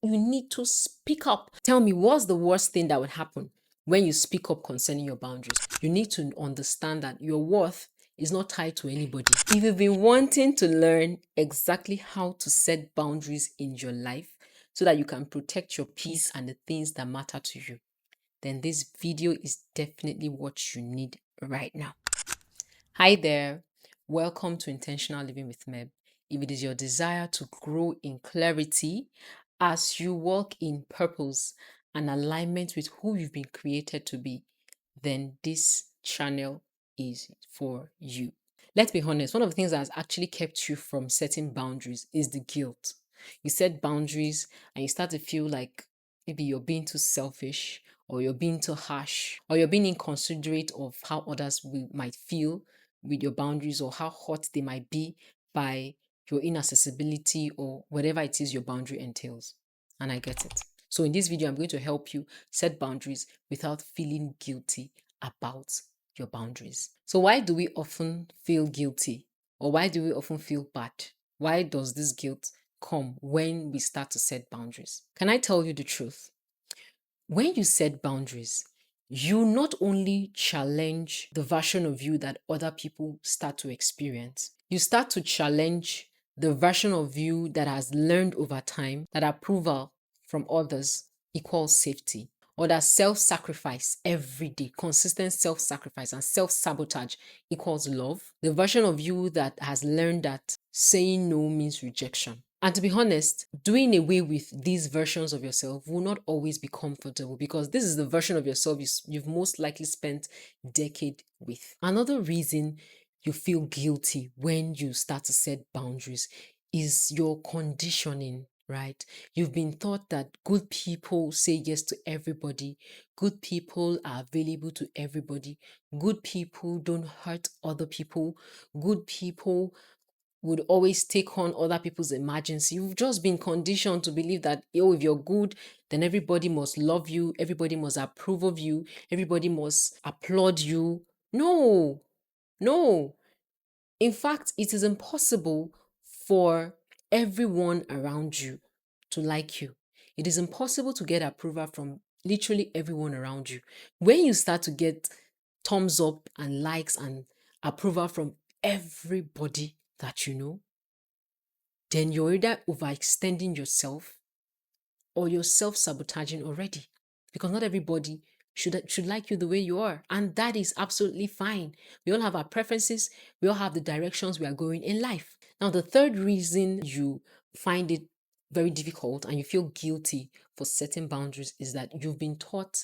you need to speak up. Tell me, what's the worst thing that would happen when you speak up concerning your boundaries? You need to understand that your worth is not tied to anybody. If you've been wanting to learn exactly how to set boundaries in your life so that you can protect your peace and the things that matter to you, then this video is definitely what you need right now. Hi there. Welcome to Intentional Living with Meb. If it is your desire to grow in clarity as you walk in purpose and alignment with who you've been created to be, then this channel is for you. Let's be honest, one of the things that has actually kept you from setting boundaries is the guilt. You set boundaries and you start to feel like maybe you're being too selfish, or you're being too harsh, or you're being inconsiderate of how others might feel with your boundaries, or how hot they might be by your inaccessibility or whatever it is your boundary entails. And I get it. So in this video, I'm going to help you set boundaries without feeling guilty about your boundaries. So why do we often feel guilty, or why do we often feel bad? Why does this guilt come when we start to set boundaries? Can I tell you the truth? When you set boundaries, you not only challenge the version of you that other people start to experience, you start to challenge the version of you that has learned over time that approval from others equals safety, or that self-sacrifice every day, consistent self-sacrifice and self-sabotage equals love. The version of you that has learned that saying no means rejection. And to be honest, doing away with these versions of yourself will not always be comfortable, because this is the version of yourself you've most likely spent decades with. Another reason you feel guilty when you start to set boundaries is your conditioning, right? You've been taught that good people say yes to everybody, good people are available to everybody, good people don't hurt other people, good people would always take on other people's emergency. You've just been conditioned to believe that, oh, if you're good, then everybody must love you, everybody must approve of you, everybody must applaud you. No, no. In fact, it is impossible for everyone around you to like you. It is impossible to get approval from literally everyone around you. When you start to get thumbs up and likes and approval from everybody that you know, then you're either overextending yourself or you're self-sabotaging already, because not everybody should like you the way you are, and that is absolutely fine. We all have our preferences, we all have the directions we are going in life. Now, the third reason you find it very difficult and you feel guilty for setting boundaries is that you've been taught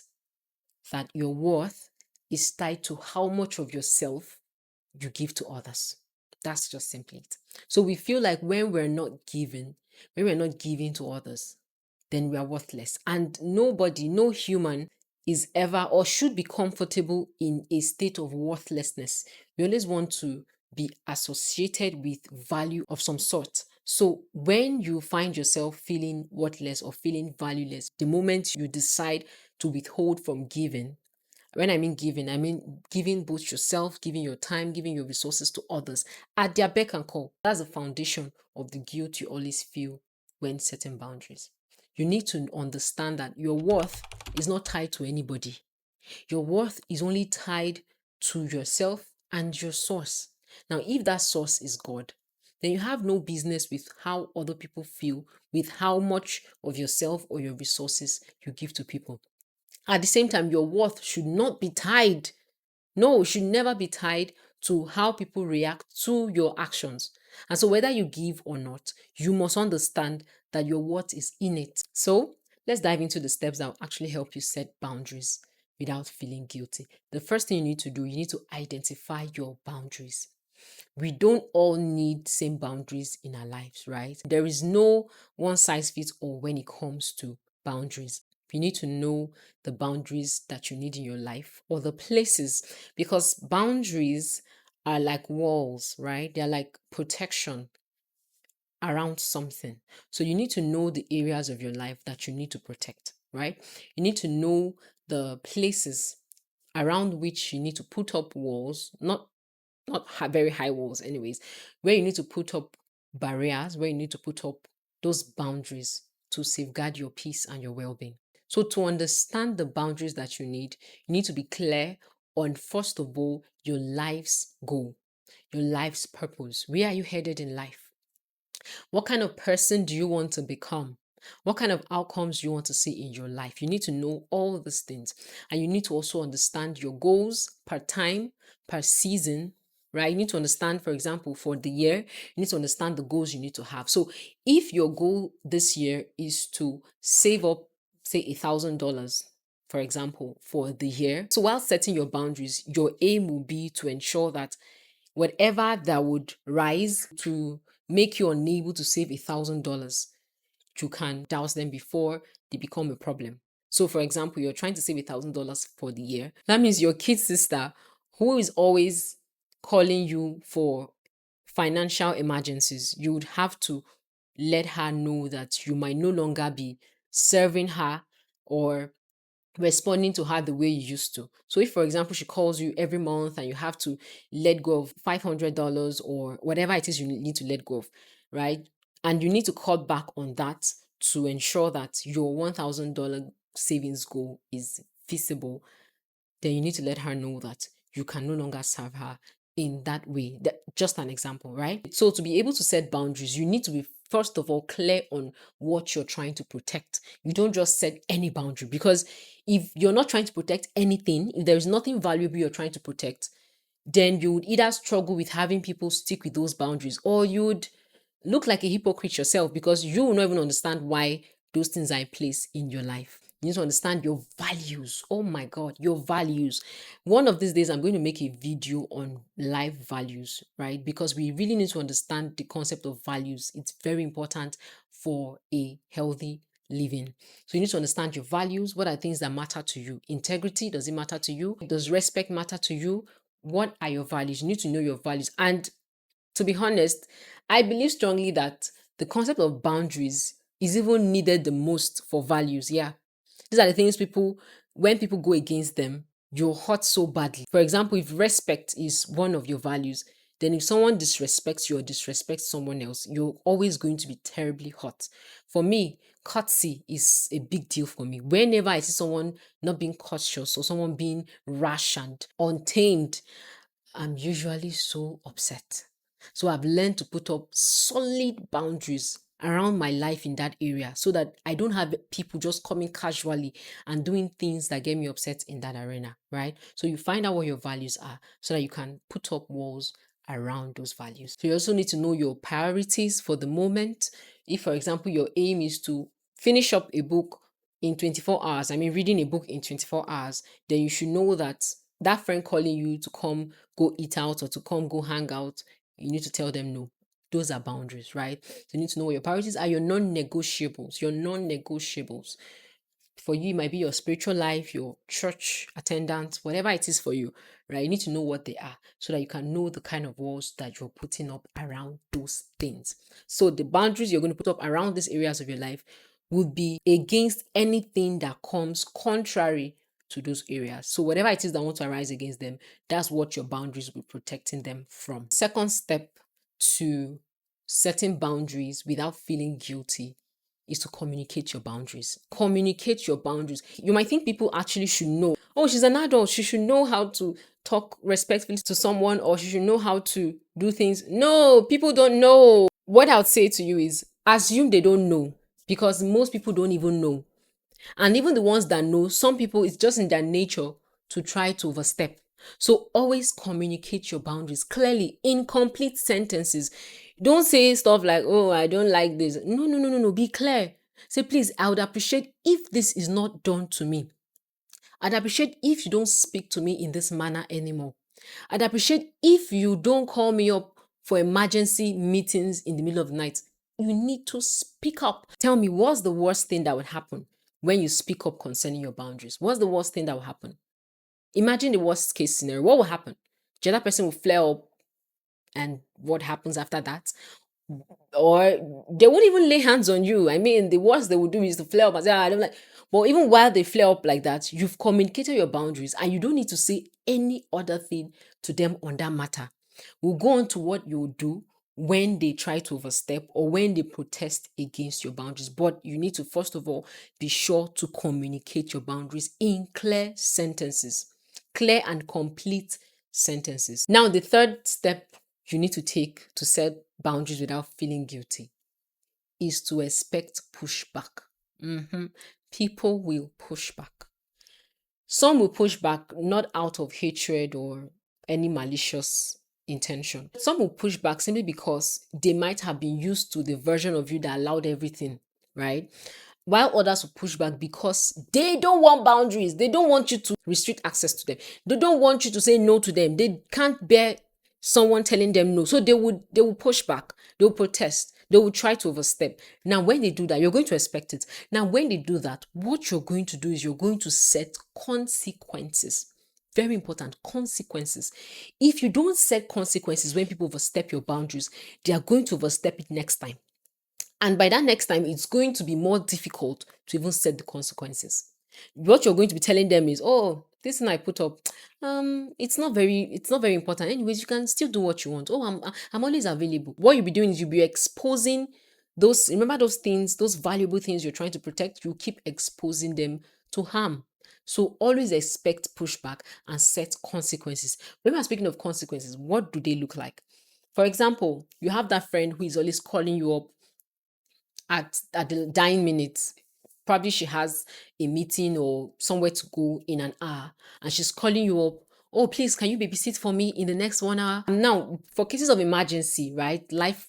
that your worth is tied to how much of yourself you give to others. That's just simply it. So we feel like when we're not giving to others, then we are worthless. And nobody, no human is ever or should be comfortable in a state of worthlessness. We always want to be associated with value of some sort. So when you find yourself feeling worthless or feeling valueless, the moment you decide to withhold from giving, when I mean giving both yourself, giving your time, giving your resources to others at their beck and call. That's the foundation of the guilt you always feel when setting boundaries. You need to understand that your worth is not tied to anybody. Your worth is only tied to yourself and your source. Now, if that source is God, then you have no business with how other people feel, with how much of yourself or your resources you give to people. At the same time, your worth should not be tied. No, it should never be tied to how people react to your actions. And so whether you give or not, you must understand that your worth is innate. So let's dive into the steps that will actually help you set boundaries without feeling guilty. The first thing you need to do, you need to identify your boundaries. We don't all need same boundaries in our lives, right? There is no one size fits all when it comes to boundaries. You need to know the boundaries that you need in your life, or the places, because boundaries are like walls, right? They're like protection around something. So you need to know the areas of your life that you need to protect, right? You need to know the places around which you need to put up walls, not very high walls anyways, where you need to put up barriers, where you need to put up those boundaries to safeguard your peace and your well-being. So to understand the boundaries that you need to be clear on, first of all, your life's goal, your life's purpose. Where are you headed in life? What kind of person do you want to become? What kind of outcomes do you want to see in your life? You need to know all these things. And you need to also understand your goals per time, per season, right? You need to understand, for example, for the year, you need to understand the goals you need to have. So if your goal this year is to save up, say, $1,000, for example, for the year. So while setting your boundaries, your aim will be to ensure that whatever that would rise to make you unable to save $1,000, you can douse them before they become a problem. So, for example, you're trying to save $1,000 for the year. That means your kid sister, who is always calling you for financial emergencies, you would have to let her know that you might no longer be serving her or responding to her the way you used to. So if, for example, she calls you every month and you have to let go of $500 or whatever it is you need to let go of, right? And you need to cut back on that to ensure that your $1,000 savings goal is feasible, then you need to let her know that you can no longer serve her in that way. Just an example, right? So to be able to set boundaries, you need to be, first of all, clear on what you're trying to protect. You don't just set any boundary, because if you're not trying to protect anything, if there is nothing valuable you're trying to protect, then you would either struggle with having people stick with those boundaries, or you would look like a hypocrite yourself, because you will not even understand why those things are in place in your life. You need to understand your values. Oh my God, your values. One of these days, I'm going to make a video on life values, right? Because we really need to understand the concept of values. It's very important for a healthy living. So you need to understand your values. What are things that matter to you? Integrity, does it matter to you? Does respect matter to you? What are your values? You need to know your values. And to be honest, I believe strongly that the concept of boundaries is even needed the most for values. Yeah. These are the things when people go against them, you're hurt so badly. For example, if respect is one of your values, then if someone disrespects you or disrespects someone else, you're always going to be terribly hurt. For me, courtesy is a big deal for me. Whenever I see someone not being cautious or someone being rash and untamed, I'm usually so upset. So I've learned to put up solid boundaries around my life in that area, so that I don't have people just coming casually and doing things that get me upset in that arena, right? So you find out what your values are so that you can put up walls around those values. So you also need to know your priorities for the moment. If, for example, your aim is to finish up a book in 24 hours, I mean, reading a book in 24 hours, then you should know that that friend calling you to come go eat out or to come go hang out, you need to tell them no. Those are boundaries, right? So you need to know what your priorities are, your non-negotiables, For you, it might be your spiritual life, your church attendance, whatever it is for you, right? You need to know what they are so that you can know the kind of walls that you're putting up around those things. So the boundaries you're going to put up around these areas of your life would be against anything that comes contrary to those areas. So whatever it is that wants to arise against them, that's what your boundaries will be protecting them from. Second step to setting boundaries without feeling guilty is to communicate your boundaries. Communicate your boundaries. You might think people actually should know. Oh, she's an adult. She should know how to talk respectfully to someone, or she should know how to do things. No, people don't know. What I would say to you is assume they don't know, because most people don't even know. And even the ones that know, some people, it's just in their nature to try to overstep. So always communicate your boundaries clearly in complete sentences. Don't say stuff like, oh, I don't like this. No. Be clear. Say, please, I would appreciate if this is not done to me. I'd appreciate if you don't speak to me in this manner anymore. I'd appreciate if you don't call me up for emergency meetings in the middle of the night. You need to speak up. Tell me, what's the worst thing that would happen when you speak up concerning your boundaries? What's the worst thing that will happen? Imagine the worst case scenario. What will happen? The other person will flare up, and what happens after that? Or they won't even lay hands on you. I mean, the worst they would do is to flare up and say, I don't like. But even while they flare up like that, you've communicated your boundaries and you don't need to say any other thing to them on that matter. We'll go on to what you do when they try to overstep or when they protest against your boundaries. But you need to, first of all, be sure to communicate your boundaries in clear sentences, clear and complete sentences. Now, the third step you need to take to set boundaries without feeling guilty is to expect pushback. People will push back. Some will push back not out of hatred or any malicious intention. Some will push back simply because they might have been used to the version of you that allowed everything, right? While others will push back because they don't want boundaries. They don't want you to restrict access to them. They don't want you to say no to them. They can't bear someone telling them no. So they will push back. They will protest. They will try to overstep. Now, when they do that, you're going to expect it. Now, when they do that, what you're going to do is you're going to set consequences. Very important, consequences. If you don't set consequences when people overstep your boundaries, they are going to overstep it next time. And by that next time, it's going to be more difficult to even set the consequences. What you're going to be telling them is, oh, this thing I put up, it's not very important. Anyways, you can still do what you want. Oh, I'm always available. What you'll be doing is you'll be exposing remember those things, those valuable things you're trying to protect, you keep exposing them to harm. So always expect pushback and set consequences. When we're speaking of consequences, what do they look like? For example, you have that friend who is always calling you up at the dying minutes. Probably she has a meeting or somewhere to go in an hour, and she's calling you up. Oh, please, can you babysit for me in the next 1 hour? Now, for cases of emergency, right? Life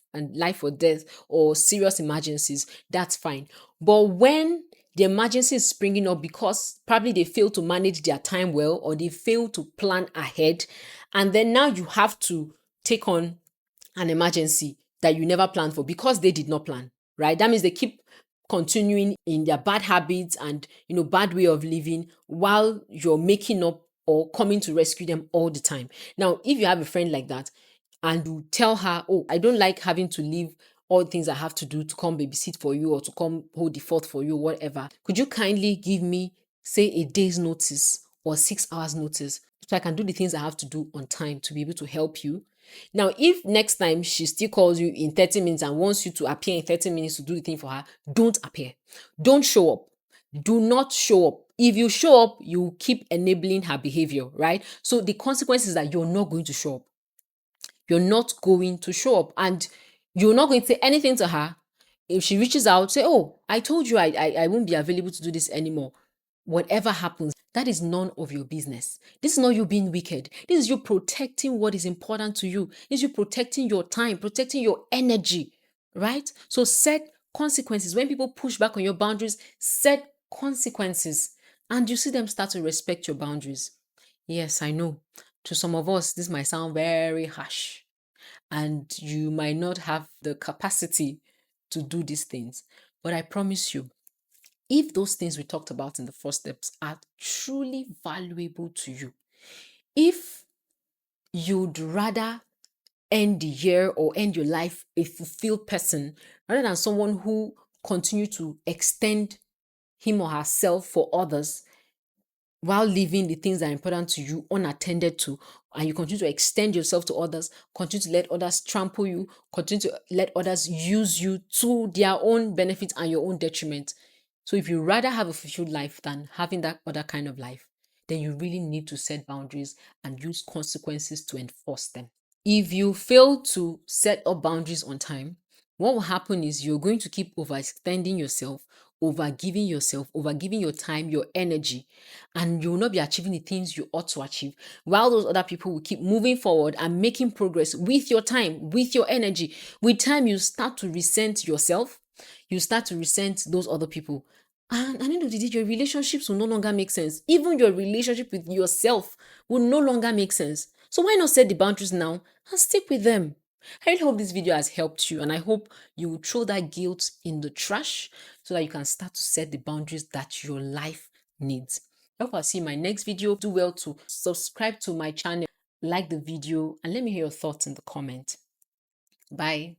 or death or serious emergencies, that's fine. But when the emergency is springing up because probably they fail to manage their time well or they fail to plan ahead, and then now you have to take on an emergency that you never planned for because they did not plan, right? That means they keep continuing in their bad habits and bad way of living while you're making up or coming to rescue them all the time. Now, if you have a friend like that and you tell her, oh, I don't like having to leave all the things I have to do to come babysit for you or to come hold the fort for you, whatever, could you kindly give me, say, a day's notice or 6 hours notice so I can do the things I have to do on time to be able to help you? Now, if next time she still calls you in 30 minutes and wants you to appear in 30 minutes to do the thing for her, don't appear. Don't show up. Do not show up. If you show up, you keep enabling her behavior, right? So the consequence is that you're not going to show up. You're not going to show up and you're not going to say anything to her. If she reaches out, say, oh, I told you I won't be available to do this anymore. Whatever happens, that is none of your business. This is not you being wicked. This is you protecting what is important to you. This is you protecting your time, protecting your energy, right? So set consequences. When people push back on your boundaries, set consequences and you see them start to respect your boundaries. Yes, I know. To some of us, this might sound very harsh and you might not have the capacity to do these things. But I promise you, if those things we talked about in the first steps are truly valuable to you, if you'd rather end the year or end your life a fulfilled person rather than someone who continue to extend him or herself for others while leaving the things that are important to you unattended to, and you continue to extend yourself to others, continue to let others trample you, continue to let others use you to their own benefit and your own detriment. So if you rather have a fulfilled life than having that other kind of life, then you really need to set boundaries and use consequences to enforce them. If you fail to set up boundaries on time, what will happen is you're going to keep overextending yourself, overgiving your time, your energy, and you will not be achieving the things you ought to achieve. While those other people will keep moving forward and making progress with your time, with your energy. With time, you start to resent yourself. You start to resent those other people. And at the end of the day, your relationships will no longer make sense. Even your relationship with yourself will no longer make sense. So why not set the boundaries now and stick with them? I really hope this video has helped you, and I hope you will throw that guilt in the trash so that you can start to set the boundaries that your life needs. I hope I'll see you in my next video. Do well to subscribe to my channel, like the video, and let me hear your thoughts in the comment. Bye.